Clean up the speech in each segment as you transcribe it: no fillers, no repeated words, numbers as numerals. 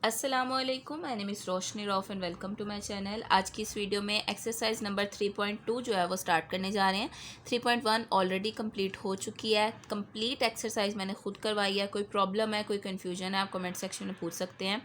अस्सलामुअलैकुम, my name is Roshni Rauf and welcome to my channel. आज की इस वीडियो में एक्सरसाइज नंबर 3.2 जो है वो स्टार्ट करने जा रहे हैं। 3.1 ऑलरेडी कंप्लीट हो चुकी है। कंप्लीट एक्सरसाइज मैंने खुद करवाई है। कोई प्रॉब्लम है, कोई कन्फ्यूजन है, आप कमेंट सेक्शन में पूछ सकते हैं।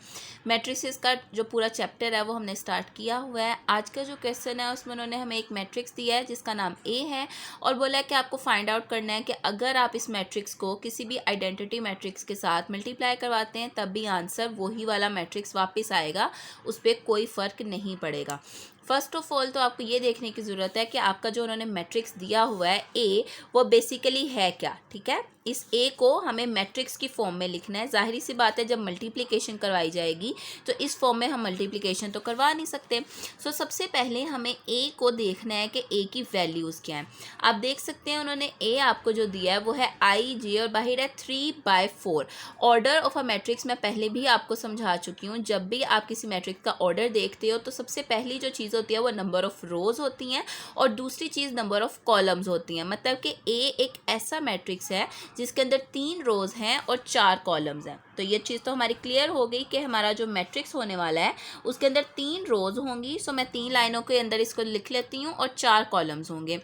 मैट्रिक्स का जो पूरा चैप्टर है वो हमने स्टार्ट किया हुआ है। आज का जो क्वेश्चन है उसमें उन्होंने हमें एक मैट्रिक्स दिया है जिसका नाम ए है और बोला है कि आपको फाइंड आउट करना है कि अगर आप इस मैट्रिक्स को किसी भी आइडेंटिटी मैट्रिक्स के साथ मल्टीप्लाई करवाते हैं तब भी आंसर वही वाला मैट्रिक्स वापस आएगा, उस पर कोई फ़र्क नहीं पड़ेगा। फर्स्ट ऑफ ऑल तो आपको ये देखने की ज़रूरत है कि आपका जो उन्होंने मैट्रिक्स दिया हुआ है ए, वो बेसिकली है क्या। ठीक है, इस ए को हमें मैट्रिक्स की फॉर्म में लिखना है। जाहिर सी बात है, जब मल्टीप्लिकेशन करवाई जाएगी तो इस फॉर्म में हम मल्टीप्लिकेशन तो करवा नहीं सकते। सो सबसे पहले हमें ए को देखना है कि ए की वैल्यूज़ क्या हैं। आप देख सकते हैं उन्होंने ए आपको जो दिया है वो है आई जे और बाहर है 3/4। ऑर्डर ऑफ अ मैट्रिक्स मैं पहले भी आपको समझा चुकी हूँ। जब भी आप किसी मैट्रिक्स का ऑर्डर देखते हो तो सबसे पहली जो चीज़ होती है वो नंबर ऑफ़ रोज़ होती हैं और दूसरी चीज़ नंबर ऑफ़ कॉलम्स होती हैं। मतलब कि ए एक ऐसा मैट्रिक्स है जिसके अंदर 3 रोज़ हैं और 4 कॉलम्स हैं। तो ये चीज़ तो हमारी क्लियर हो गई कि हमारा जो मैट्रिक्स होने वाला है उसके अंदर 3 रोज़ होंगी। सो मैं 3 लाइनों के अंदर इसको लिख लेती हूँ और 4 कॉलम्स होंगे।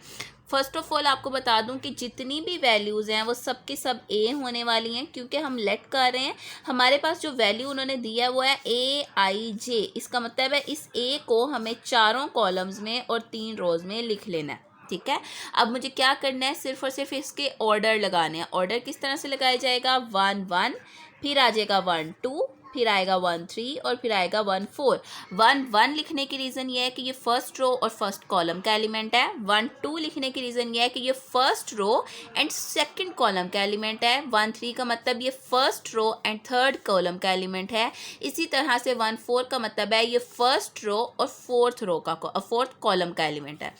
फर्स्ट ऑफ ऑल आपको बता दूं कि जितनी भी वैल्यूज़ हैं वो सब की सब ए होने वाली हैं, क्योंकि हम लेट कर रहे हैं। हमारे पास जो वैल्यू उन्होंने दिया है वो है ए आई जे। इसका मतलब है इस ए को हमें 4 कॉलम्स में और 3 रोज़ में लिख लेना है। ठीक है, अब मुझे क्या करना है, सिर्फ और सिर्फ इसके ऑर्डर लगाने हैं। ऑर्डर किस तरह से लगाया जाएगा, 1 1, फिर आ जाएगा 1 2, फिर आएगा 1 3 और फिर आएगा 1 4। 1 1 लिखने की रीज़न ये है कि ये फर्स्ट रो और फर्स्ट कॉलम का एलिमेंट है। 1 2 लिखने की रीज़न ये है कि ये first row and second column का एलिमेंट है। 1 3 का मतलब ये first row and third column का एलिमेंट है। इसी तरह से 1 4 का मतलब है ये फर्स्ट रो और फोर्थ कॉलम का एलिमेंट है।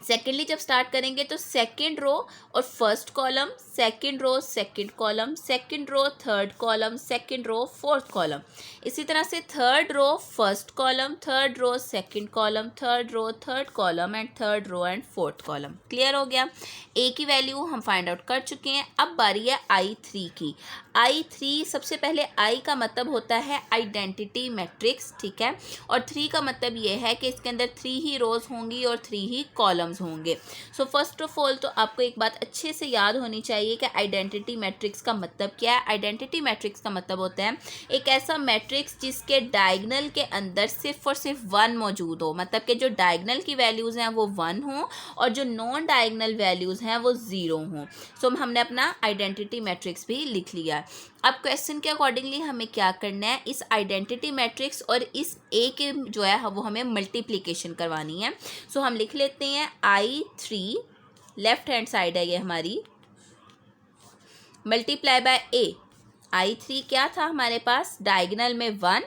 सेकेंडली जब स्टार्ट करेंगे तो सेकेंड रो और first column, second row second column, second row third column, second row fourth column. इसी तरह से third row first column, third row second column, third row third column and third row and fourth column. Clear हो गया। ए की value हम find out कर चुके हैं। अब बारी है I3 की। I3 सबसे पहले I का मतलब होता है आइडेंटिटी मैट्रिक्स। ठीक है, और 3 का मतलब ये है कि इसके अंदर 3 ही रोज़ होंगी और 3 ही कॉलम्स होंगे। सो फर्स्ट ऑफ ऑल तो आपको एक बात अच्छे से याद होनी चाहिए कि आइडेंटिटी मैट्रिक्स का मतलब क्या है। आइडेंटिटी मैट्रिक्स का मतलब होता है एक ऐसा मैट्रिक्स जिसके डायगनल के अंदर सिर्फ और सिर्फ 1 मौजूद हो। मतलब कि जो डायगनल की वैल्यूज़ हैं वो 1 हों और जो नॉन डायगनल वैल्यूज़ हैं वो 0 हों। सो हमने अपना आइडेंटिटी मैट्रिक्स भी लिख लिया है। अब क्वेश्चन के अकॉर्डिंगली हमें क्या करना है, इस आइडेंटिटी मैट्रिक्स और इस ए के जो है वो हमें मल्टीप्लिकेशन करवानी है। सो हम लिख लेते हैं I3, लेफ्ट हैंड साइड है ये हमारी, मल्टीप्लाई बाय ए। I3 क्या था हमारे पास, डायगनल में 1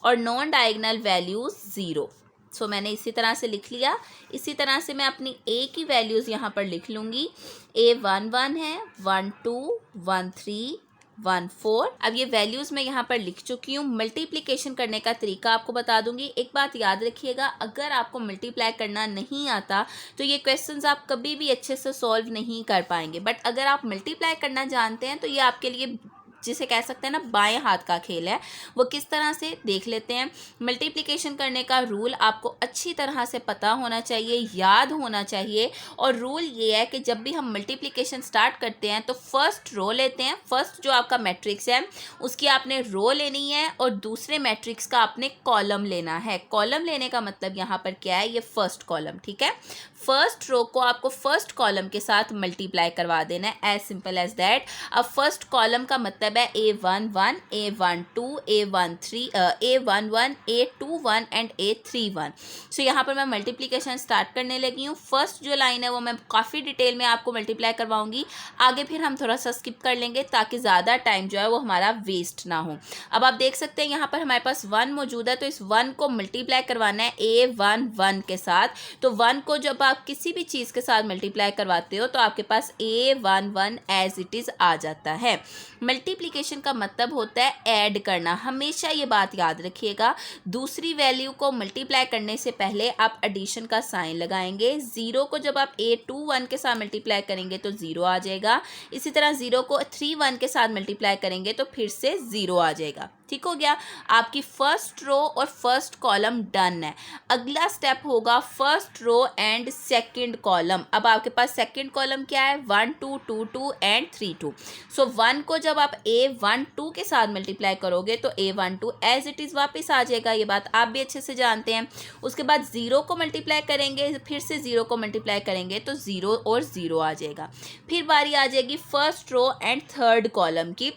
और नॉन डायगनल वैल्यूज़ 0। सो मैंने इसी तरह से लिख लिया। इसी तरह से मैं अपनी ए की वैल्यूज़ यहाँ पर लिख लूँगी। ए 1 1 है, 1 2, 1 3, 1 4। अब ये वैल्यूज़ मैं यहाँ पर लिख चुकी हूँ। मल्टीप्लिकेशन करने का तरीका आपको बता दूंगी। एक बात याद रखिएगा, अगर आपको मल्टीप्लाई करना नहीं आता तो ये क्वेश्चंस आप कभी भी अच्छे से सॉल्व नहीं कर पाएंगे। बट अगर आप मल्टीप्लाई करना जानते हैं तो ये आपके लिए, जिसे कह सकते हैं ना, बाएं हाथ का खेल है। वो किस तरह से देख लेते हैं। मल्टीप्लिकेशन करने का रूल आपको अच्छी तरह से पता होना चाहिए, याद होना चाहिए। और रूल ये है कि जब भी हम मल्टीप्लिकेशन स्टार्ट करते हैं तो फर्स्ट रो लेते हैं। फर्स्ट जो आपका मैट्रिक्स है उसकी आपने रो लेनी है और दूसरे मैट्रिक्स का आपने कॉलम लेना है। कॉलम लेने का मतलब यहाँ पर क्या है, ये फर्स्ट कॉलम। ठीक है, फर्स्ट रो को आपको फर्स्ट कॉलम के साथ मल्टीप्लाई करवा देना है, एज सिंपल एज दैट। अब फर्स्ट कॉलम का मतलब है A1 1, A1 2, A1 3, A1 1, A2 1 and A3 1। सो यहाँ पर मैं मल्टीप्लिकेशन स्टार्ट करने लगी हूँ। फर्स्ट जो लाइन है वो मैं काफ़ी डिटेल में आपको मल्टीप्लाई करवाऊंगी। आगे फिर हम थोड़ा सा स्किप कर लेंगे ताकि ज़्यादा टाइम जो है वो हमारा वेस्ट ना हो। अब आप देख सकते हैं यहाँ पर हमारे पास 1 मौजूद है, तो इस 1 को मल्टीप्लाई करवाना है A1 1 के साथ। तो 1 को जब आप किसी भी चीज़ के साथ मल्टीप्लाई करवाते हो तो आपके पास A1 1 एज इट इज़ आ जाता है। मल्टीप्लाई मल्टीप्लिकेशन का मतलब होता है ऐड करना, हमेशा ये बात याद रखिएगा। दूसरी वैल्यू को मल्टीप्लाई करने से पहले आप एडिशन का साइन लगाएंगे। ज़ीरो को जब आप A21 के साथ मल्टीप्लाई करेंगे तो ज़ीरो आ जाएगा, इसी तरह ज़ीरो को 31 के साथ मल्टीप्लाई करेंगे तो फिर से ज़ीरो आ जाएगा। ठीक हो गया, आपकी फर्स्ट रो और फर्स्ट कॉलम डन है। अगला स्टेप होगा first row and second column. अब आपके पास सेकंड कॉलम क्या है, 1 2 2 2 एंड 3 2। सो 1 को जब आप A12 के साथ मल्टीप्लाई करोगे तो A12 एज इट इज़ वापस आ जाएगा, ये बात आप भी अच्छे से जानते हैं। उसके बाद ज़ीरो को मल्टीप्लाई करेंगे, फिर से ज़ीरो को मल्टीप्लाई करेंगे तो ज़ीरो और ज़ीरो आ जाएगा। फिर बारी आ जाएगी first row and third column की।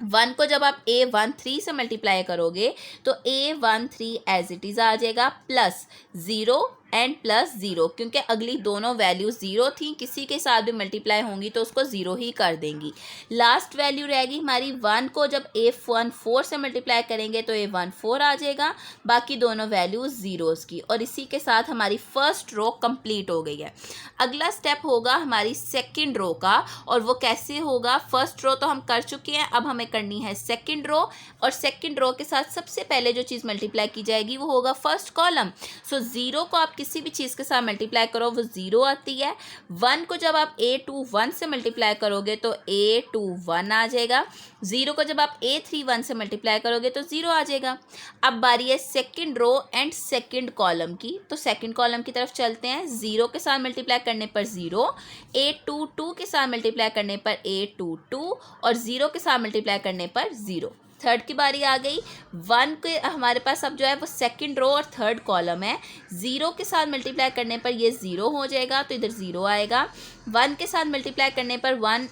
1 को जब आप A13 से मल्टीप्लाई करोगे तो A13 एज इट इज़ आ जाएगा, plus zero and plus zero, क्योंकि अगली दोनों वैल्यू ज़ीरो थी, किसी के साथ भी मल्टीप्लाई होंगी तो उसको ज़ीरो ही कर देंगी। लास्ट वैल्यू रहेगी हमारी 1 को जब A14 से मल्टीप्लाई करेंगे तो A14 आ जाएगा, बाकी दोनों वैल्यू ज़ीरोज़ की। और इसी के साथ हमारी फर्स्ट रो कंप्लीट हो गई है। अगला स्टेप होगा हमारी सेकेंड रो का, और वो कैसे होगा, फर्स्ट रो तो हम कर चुके हैं, अब हमें करनी है सेकेंड रो। और सेकेंड रो के साथ सबसे पहले जो चीज़ मल्टीप्लाई की जाएगी वो होगा फर्स्ट कॉलम। सो ज़ीरो को आप किसी भी चीज़ के साथ मल्टीप्लाई करो वो ज़ीरो आती है। 1 को जब आप A21 से मल्टीप्लाई करोगे तो A21 आ जाएगा। ज़ीरो को जब आप A31 से मल्टीप्लाई करोगे तो ज़ीरो आ जाएगा। अब बारी है second row and second column की, तो सेकेंड कॉलम की तरफ चलते हैं। ज़ीरो के साथ मल्टीप्लाई करने पर ज़ीरो, A22 के साथ मल्टीप्लाई करने पर A22 और ज़ीरो के साथ मल्टीप्लाई करने पर ज़ीरो। थर्ड की बारी आ गई। 1 के हमारे पास अब जो है वो सेकंड रो और थर्ड कॉलम है। ज़ीरो के साथ मल्टीप्लाई करने पर ये ज़ीरो हो जाएगा तो इधर ज़ीरो आएगा। 1 के साथ मल्टीप्लाई करने पर 1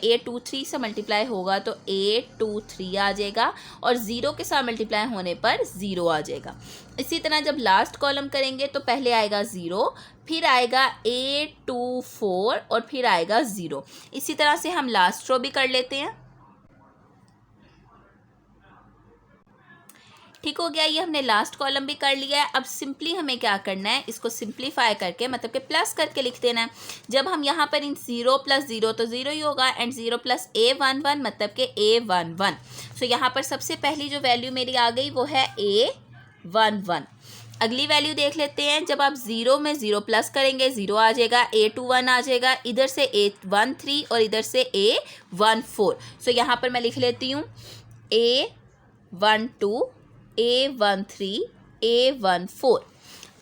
A23 से मल्टीप्लाई होगा तो A23 आ जाएगा, और ज़ीरो के साथ मल्टीप्लाई होने पर ज़ीरो आ जाएगा। इसी तरह जब लास्ट कॉलम करेंगे तो पहले आएगा ज़ीरो, फिर आएगा A24 और फिर आएगा ज़ीरो। इसी तरह से हम लास्ट रो भी कर लेते हैं। ठीक हो गया, ये हमने लास्ट कॉलम भी कर लिया है। अब सिंपली हमें क्या करना है, इसको सिंप्लीफाई करके मतलब कि प्लस करके लिख देना है। जब हम यहाँ पर इन ज़ीरो प्लस ज़ीरो तो ज़ीरो ही होगा, एंड ज़ीरो प्लस A11 मतलब कि A11। सो यहाँ पर सबसे पहली जो वैल्यू मेरी आ गई वो है A11। अगली वैल्यू देख लेते हैं। जब आप ज़ीरो में ज़ीरो प्लस करेंगे ज़ीरो आ जाएगा, A21 आ जाएगा, इधर से A13 और इधर से A14। सो यहाँ पर मैं लिख लेती हूँ A12 A13 A14।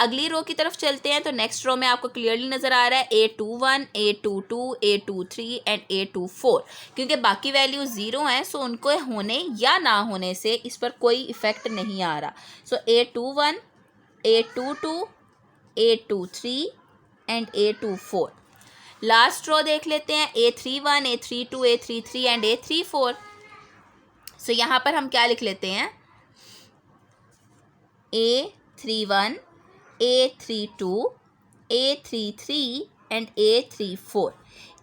अगली रो की तरफ चलते हैं तो नेक्स्ट रो में आपको क्लियरली नज़र आ रहा है A21 A22 A23 and A24। क्योंकि बाकी वैल्यू ज़ीरो हैं सो उनको होने या ना होने से इस पर कोई इफ़ेक्ट नहीं आ रहा। सो A21 A22 A23 and A24। Last row देख लेते हैं A31 A32 A33 and A34। सो यहाँ पर हम क्या लिख लेते हैं, A31 A32 A33 and A34।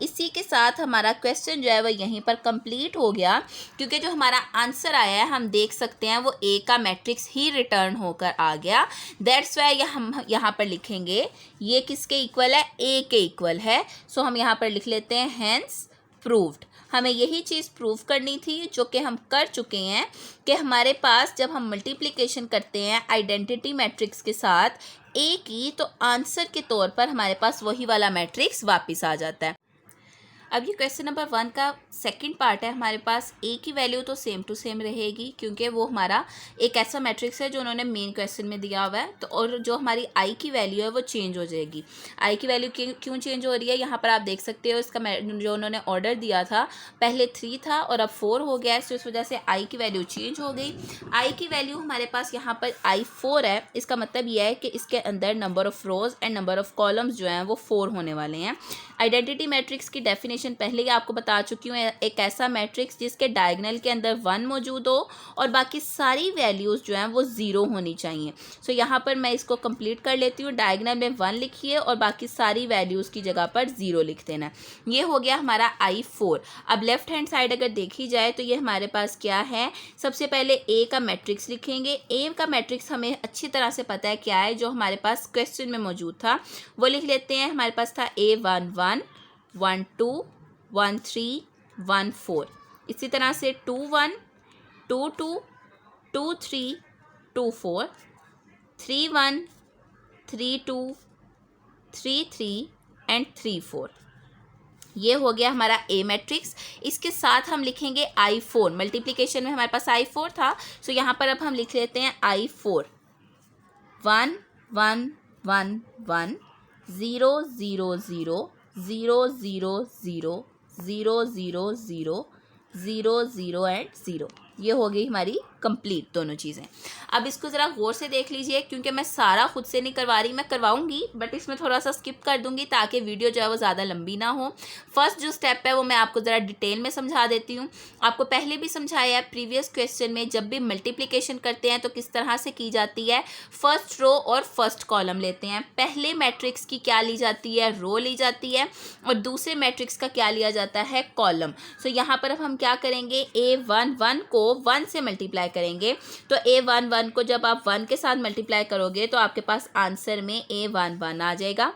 इसी के साथ हमारा क्वेश्चन जो है वो यहीं पर कंप्लीट हो गया, क्योंकि जो हमारा आंसर आया है हम देख सकते हैं वो A का मैट्रिक्स ही रिटर्न होकर आ गया। दैट्स वाई हम यहाँ पर लिखेंगे ये किसके इक्वल है, A के इक्वल है। सो हम यहाँ पर लिख लेते हैं हेंस प्रूव्ड। हमें यही चीज़ प्रूव करनी थी जो कि हम कर चुके हैं, कि हमारे पास जब हम मल्टीप्लिकेशन करते हैं आइडेंटिटी मैट्रिक्स के साथ A की, तो आंसर के तौर पर हमारे पास वही वाला मैट्रिक्स वापस आ जाता है। अब ये क्वेश्चन नंबर 1 का सेकंड पार्ट है। हमारे पास A की वैल्यू तो सेम टू सेम रहेगी, क्योंकि वो हमारा एक ऐसा मैट्रिक्स है जो उन्होंने मेन क्वेश्चन में दिया हुआ है। तो और जो हमारी I की वैल्यू है वो चेंज हो जाएगी। I की वैल्यू क्यों चेंज हो रही है, यहाँ पर आप देख सकते हो। इसका जो उन्होंने ऑर्डर दिया था पहले 3 था और अब 4 हो गया है, तो इस वजह से I की वैल्यू चेंज हो गई। I की वैल्यू हमारे पास यहाँ पर I4 है। इसका मतलब यह है कि इसके अंदर number of rows and number of columns जो हैं वो 4 होने वाले हैं। आइडेंटिटी मैट्रिक्स की डेफिनेशन पहले ही आपको बता चुकी हूँ, एक ऐसा मैट्रिक्स जिसके डायगोनल के अंदर 1 मौजूद हो और बाकी सारी वैल्यूज़ जो हैं वो 0 होनी चाहिए। सो यहाँ पर मैं इसको कंप्लीट कर लेती हूँ। डायगोनल में 1 लिखिए और बाकी सारी वैल्यूज़ की जगह पर 0 लिख देना। ये हो गया हमारा I4। अब लेफ्ट हैंड साइड अगर देखी जाए तो ये हमारे पास क्या है, सबसे पहले A का मैट्रिक्स लिखेंगे। A का मैट्रिक्स हमें अच्छी तरह से पता है क्या है, जो हमारे पास क्वेश्चन में मौजूद था वो लिख लेते हैं। हमारे पास था A11 12 13 14। इसी तरह से 2 1, 2 2, 2 3, 2 4, 3 1, 3 2, 3 3 एंड 3 4। ये हो गया हमारा ए मैट्रिक्स। इसके साथ हम लिखेंगे I4। मल्टीप्लिकेशन में हमारे पास I4 था, सो यहाँ पर अब हम लिख लेते हैं I4। 1 1 1 1, 0 0 0, 0 0 0, 0 0 0, 0 0 एंड 0। ये हो गई हमारी कंप्लीट दोनों चीज़ें। अब इसको ज़रा गौर से देख लीजिए, क्योंकि मैं सारा खुद से नहीं करवा रही, मैं करवाऊंगी बट इसमें थोड़ा सा स्किप कर दूंगी ताकि वीडियो जो है वो ज़्यादा लंबी ना हो। फर्स्ट जो स्टेप है वो मैं आपको ज़रा डिटेल में समझा देती हूँ। आपको पहले भी समझाया है प्रीवियस क्वेश्चन में, जब भी मल्टीप्लिकेशन करते हैं तो किस तरह से की जाती है। फर्स्ट रो और फर्स्ट कॉलम लेते हैं। पहले मैट्रिक्स की क्या ली जाती है, रो ली जाती है, और दूसरे मैट्रिक्स का क्या लिया जाता है, कॉलम। सो यहाँ पर अब हम क्या करेंगे, A11 को 1 से मल्टीप्लाई करेंगे। तो A11 को जब आप 1 के साथ मल्टीप्लाई करोगे तो आपके पास आंसर में A11 आ जाएगा।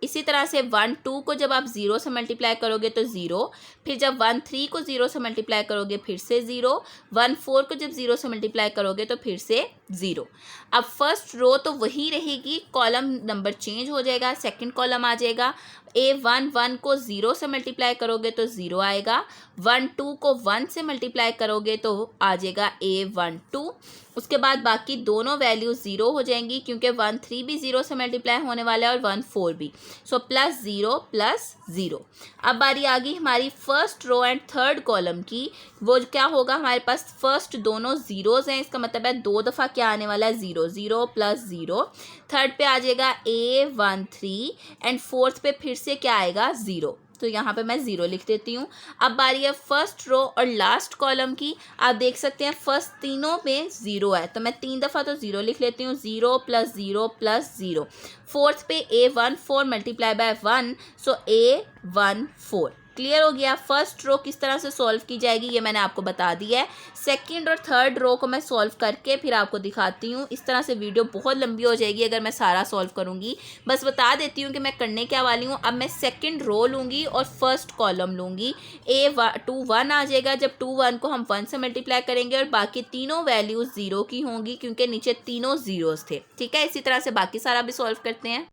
इसी तरह से 1 2 को जब आप 0 से मल्टीप्लाई करोगे तो 0, फिर जब 1 3 को 0 से मल्टीप्लाई करोगे फिर से 0, 1 4 को जब 0 से मल्टीप्लाई करोगे तो फिर से 0। अब फर्स्ट रो तो वही रहेगी, कॉलम नंबर चेंज हो जाएगा, सेकंड कॉलम आ जाएगा। A11 को 0 से मल्टीप्लाई करोगे तो 0 आएगा, 1 2 को 1 से मल्टीप्लाई करोगे तो आ जाएगा A12। उसके बाद बाकी दोनों वैल्यूज 0 हो जाएंगी, क्योंकि 1 3 भी 0 से मल्टीप्लाई होने वाला है और 1 4 भी। सो +0 +0। अब बारी आ गई हमारी first row and third column की। वो क्या होगा, हमारे पास फर्स्ट दोनों ज़ीरोज़ हैं, इसका मतलब है 2 दफ़ा क्या आने वाला है, 0 0 +0। थर्ड पे आ जाएगा A13 एंड फोर्थ पे फिर से क्या आएगा, 0। तो यहाँ पे मैं 0 लिख देती हूँ। अब बारी है फर्स्ट रो और लास्ट कॉलम की। आप देख सकते हैं फर्स्ट तीनों में 0 है, तो मैं 3 दफ़ा तो 0 लिख लेती हूँ, 0 +0 +0। फोर्थ पे A14 multiply by 1, so A14। Clear हो गया। फर्स्ट रो किस तरह से सॉल्व की जाएगी ये मैंने आपको बता दिया है। सेकंड और थर्ड रो को मैं सॉल्व करके फिर आपको दिखाती हूँ। इस तरह से वीडियो बहुत लंबी हो जाएगी अगर मैं सारा सॉल्व करूँगी। बस बता देती हूँ कि मैं करने क्या वाली हूँ। अब मैं सेकंड रो लूँगी और फर्स्ट कॉलम लूँगी। A21 आ जाएगा जब 21 को हम 1 से मल्टीप्लाई करेंगे, और बाकी तीनों वैल्यूज़ 0 की होंगी क्योंकि नीचे तीनों ज़ीरोज़ थे। ठीक है, इसी तरह से बाकी सारा भी सॉल्व करते हैं।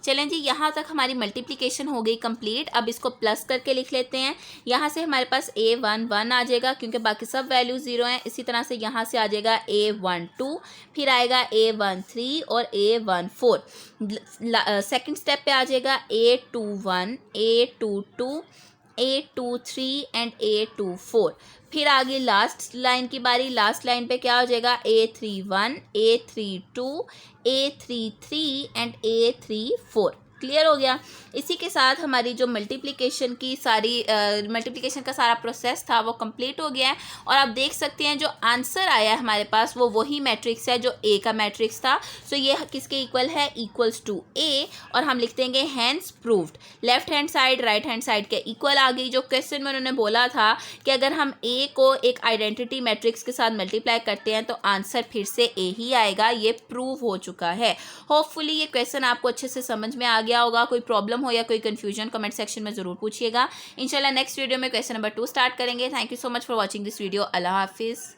चलें जी, यहाँ तक हमारी मल्टीप्लिकेशन हो गई कंप्लीट। अब इसको प्लस करके लिख लेते हैं। यहाँ से हमारे पास A11 आ जाएगा क्योंकि बाकी सब वैल्यू 0 हैं। इसी तरह से यहाँ से आ जाएगा A12, फिर आएगा A13 और A14। सेकंड स्टेप पे आ जाएगा A21, A22, A23 and A24। फिर आगे लास्ट लाइन की बारी। लास्ट लाइन पे क्या हो जाएगा, A31, A32, A33 and A34। Clear हो गया। इसी के साथ हमारी जो मल्टीप्लिकेशन की सारी मल्टीप्लिकेशन का सारा प्रोसेस था वो कंप्लीट हो गया है। और आप देख सकते हैं जो आंसर आया है हमारे पास वो वही मैट्रिक्स है जो ए का मैट्रिक्स था। सो ये किसके इक्वल है, इक्वल्स टू ए, और हम लिख देंगे hence proved. Left hand side right hand side के इक्वल आ गई। जो क्वेश्चन में उन्होंने बोला था कि अगर हम ए को एक आइडेंटिटी मैट्रिक्स के साथ मल्टीप्लाई करते हैं तो आंसर फिर से ए ही आएगा, ये प्रूव हो चुका है। होपफुली ये क्वेश्चन आपको अच्छे से समझ में आ गया होगा। कोई प्रॉब्लम हो या कोई कंफ्यूजन कमेंट सेक्शन में ज़रूर पूछिएगा। इंशाल्लाह नेक्स्ट वीडियो में क्वेश्चन नंबर 2 स्टार्ट करेंगे। Thank you so much for watching this video. अल्लाह हाफिज़।